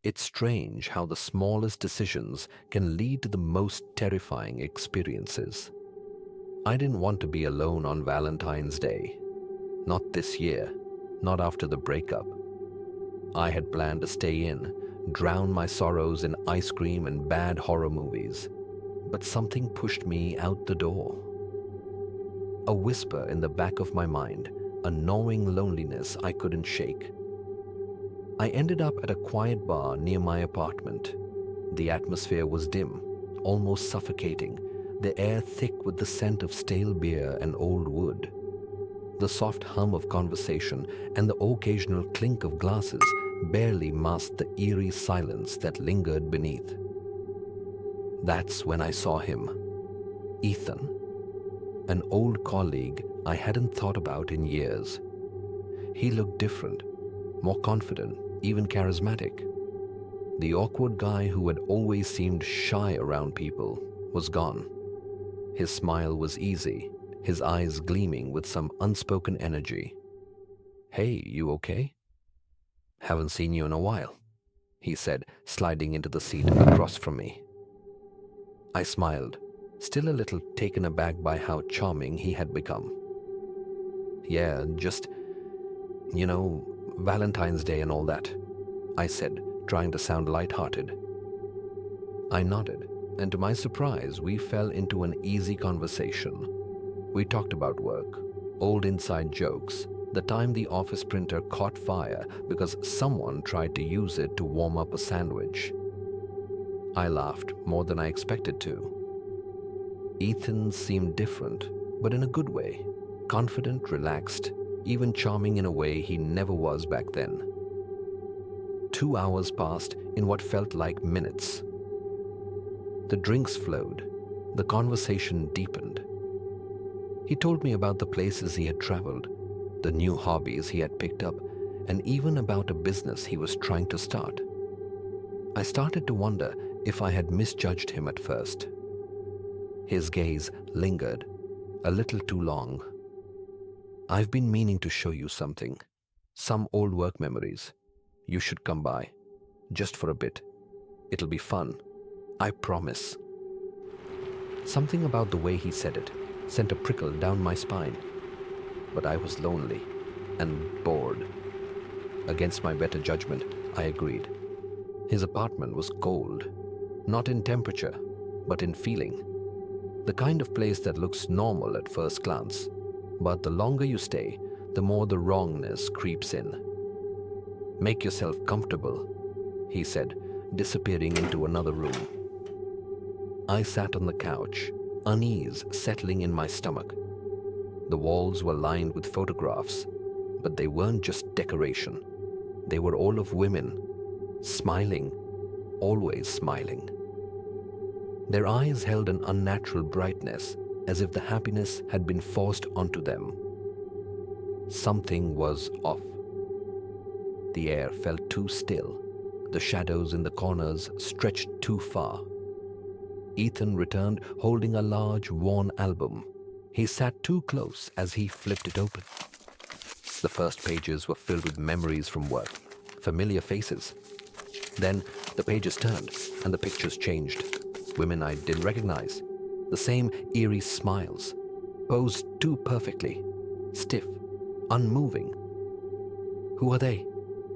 It's strange how the smallest decisions can lead to the most terrifying experiences. I didn't want to be alone on Valentine's Day. Not this year, not after the breakup. I had planned to stay in, drown my sorrows in ice cream and bad horror movies. But something pushed me out the door. A whisper in the back of my mind, a gnawing loneliness I couldn't shake. I ended up at a quiet bar near my apartment. The atmosphere was dim, almost suffocating, the air thick with the scent of stale beer and old wood. The soft hum of conversation and the occasional clink of glasses barely masked the eerie silence that lingered beneath. That's when I saw him. Ethan, an old colleague I hadn't thought about in years. He looked different, more confident, even charismatic. The awkward guy who had always seemed shy around people was gone. His smile was easy, his eyes gleaming with some unspoken energy. "Hey, you okay?" "Haven't seen you in a while," he said, sliding into the seat across from me. I smiled, still a little taken aback by how charming he had become. "Yeah, just, Valentine's Day and all that," I said, trying to sound lighthearted. I nodded, and to my surprise, we fell into an easy conversation. We talked about work, old inside jokes, the time the office printer caught fire because someone tried to use it to warm up a sandwich. I laughed more than I expected to. Ethan seemed different, but in a good way, confident, relaxed, even charming in a way he never was back then. 2 hours passed in what felt like minutes. The drinks flowed, the conversation deepened. He told me about the places he had traveled, the new hobbies he had picked up, and even about a business he was trying to start. I started to wonder if I had misjudged him at first. His gaze lingered, a little too long. "I've been meaning to show you something. Some old work memories. You should come by. Just for a bit. It'll be fun. I promise." Something about the way he said it sent a prickle down my spine. But I was lonely and bored. Against my better judgment, I agreed. His apartment was cold, not in temperature, but in feeling. The kind of place that looks normal at first glance, but the longer you stay, the more the wrongness creeps in. "Make yourself comfortable," he said, disappearing into another room. I sat on the couch, unease settling in my stomach. The walls were lined with photographs, but they weren't just decoration. They were all of women, smiling, always smiling. Their eyes held an unnatural brightness, as if the happiness had been forced onto them. Something was off. The air felt too still. The shadows in the corners stretched too far. Ethan returned holding a large, worn album. He sat too close as he flipped it open. The first pages were filled with memories from work, familiar faces. Then the pages turned and the pictures changed. Women I didn't recognize. The same eerie smiles, posed too perfectly, stiff, unmoving. "Who are they?"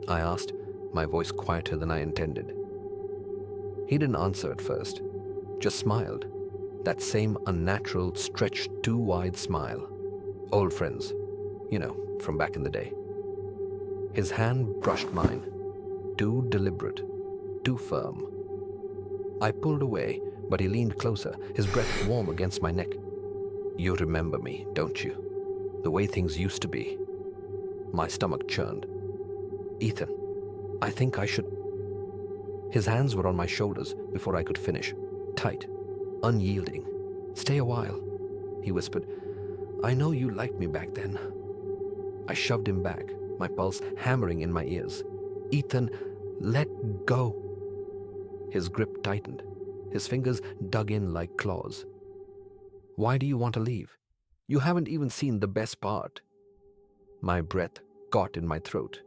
I asked, my voice quieter than I intended. He didn't answer at first, just smiled. That same unnatural, stretched too wide smile. "Old friends, from back in the day." His hand brushed mine, too deliberate, too firm. I pulled away, but he leaned closer, his breath warm against my neck. "You remember me, don't you? The way things used to be." My stomach churned. "Ethan, I think I should..." His hands were on my shoulders before I could finish, tight, unyielding. "Stay a while," he whispered. "I know you liked me back then." I shoved him back, my pulse hammering in my ears. "Ethan, let go." His grip tightened. His fingers dug in like claws. "Why do you want to leave? You haven't even seen the best part." My breath caught in my throat.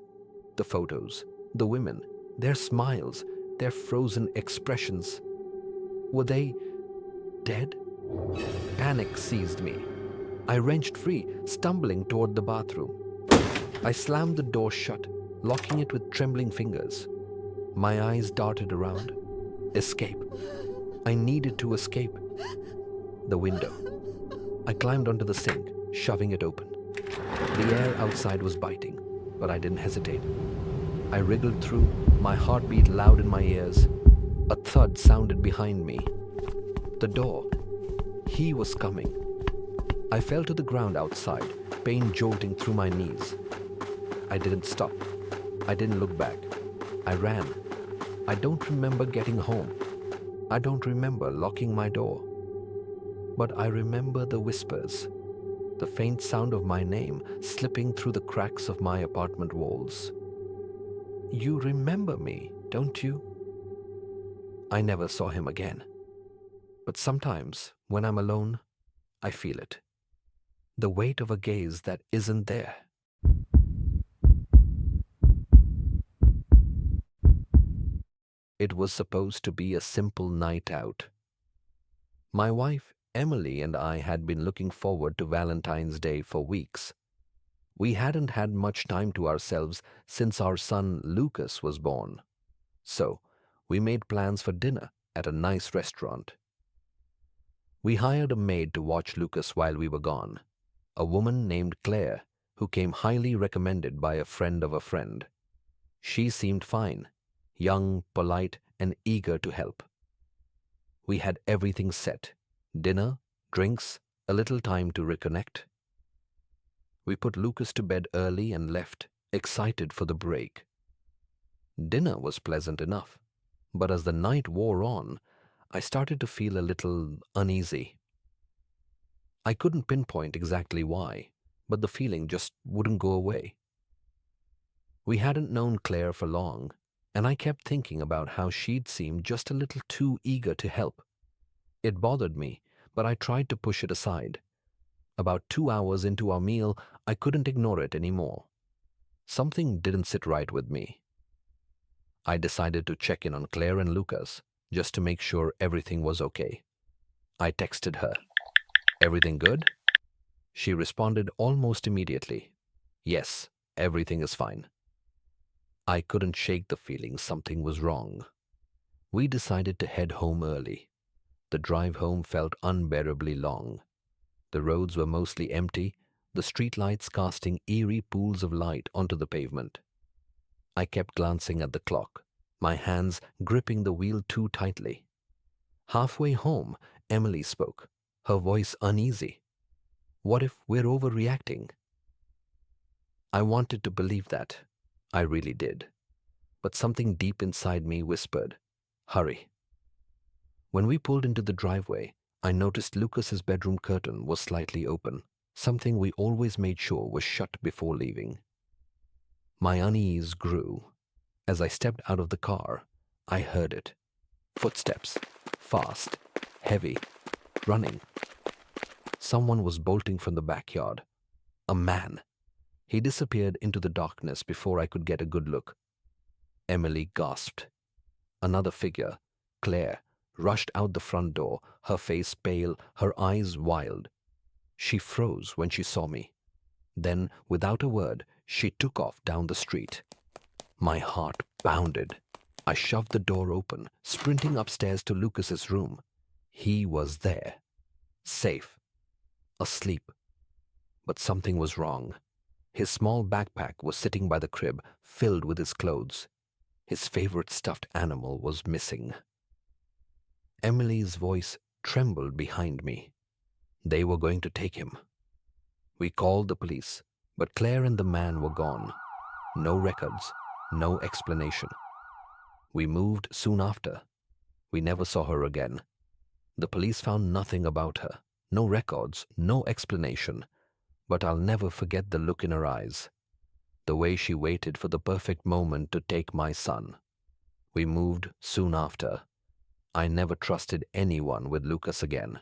The photos, the women, Their smiles, their frozen expressions. Were they dead? Panic seized me. I wrenched free, stumbling toward the bathroom. I slammed the door shut, locking it with trembling fingers. My eyes darted around. Escape. I needed to escape. The window. I climbed onto the sink, shoving it open. The air outside was biting, but I didn't hesitate. I wriggled through, my heartbeat loud in my ears. A thud sounded behind me. The door. He was coming. I fell to the ground outside, pain jolting through my knees. I didn't stop. I didn't look back. I ran. I don't remember getting home. I don't remember locking my door. But I remember the whispers, the faint sound of my name slipping through the cracks of my apartment walls. You remember me, don't you? I never saw him again. But sometimes, when I'm alone, I feel it. The weight of a gaze that isn't there. It was supposed to be a simple night out. My wife, Emily, and I had been looking forward to Valentine's Day for weeks. We hadn't had much time to ourselves since our son Lucas was born. So, we made plans for dinner at a nice restaurant. We hired a maid to watch Lucas while we were gone, a woman named Claire, who came highly recommended by a friend of a friend. She seemed fine, young, polite, and eager to help. We had everything set: dinner, drinks, a little time to reconnect. We put Lucas to bed early and left, excited for the break. Dinner was pleasant enough, but as the night wore on, I started to feel a little uneasy. I couldn't pinpoint exactly why, but the feeling just wouldn't go away. We hadn't known Claire for long, and I kept thinking about how she'd seemed just a little too eager to help. It bothered me, but I tried to push it aside. About 2 hours into our meal, I couldn't ignore it anymore. Something didn't sit right with me. I decided to check in on Claire and Lucas, just to make sure everything was okay. I texted her. Everything good? She responded almost immediately. Yes, everything is fine. I couldn't shake the feeling something was wrong. We decided to head home early. The drive home felt unbearably long. The roads were mostly empty, the streetlights casting eerie pools of light onto the pavement. I kept glancing at the clock, my hands gripping the wheel too tightly. Halfway home, Emily spoke, her voice uneasy. What if we're overreacting? I wanted to believe that. I really did. But something deep inside me whispered, hurry. When we pulled into the driveway, I noticed Lucas's bedroom curtain was slightly open, something we always made sure was shut before leaving. My unease grew. As I stepped out of the car, I heard it. Footsteps, fast, heavy, running. Someone was bolting from the backyard. A man. He disappeared into the darkness before I could get a good look. Emily gasped. Another figure, Claire, rushed out the front door, her face pale, her eyes wild. She froze when she saw me. Then, without a word, she took off down the street. My heart bounded. I shoved the door open, sprinting upstairs to Lucas's room. He was there, safe, asleep. But something was wrong. His small backpack was sitting by the crib, filled with his clothes. His favorite stuffed animal was missing. Emily's voice trembled behind me. They were going to take him. We called the police, but Claire and the man were gone. No records, no explanation. We moved soon after. We never saw her again. The police found nothing about her, no records, no explanation. But I'll never forget the look in her eyes, the way she waited for the perfect moment to take my son. We moved soon after. I never trusted anyone with Lucas again.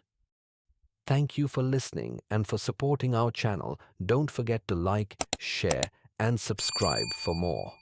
Thank you for listening and for supporting our channel. Don't forget to like, share, and subscribe for more.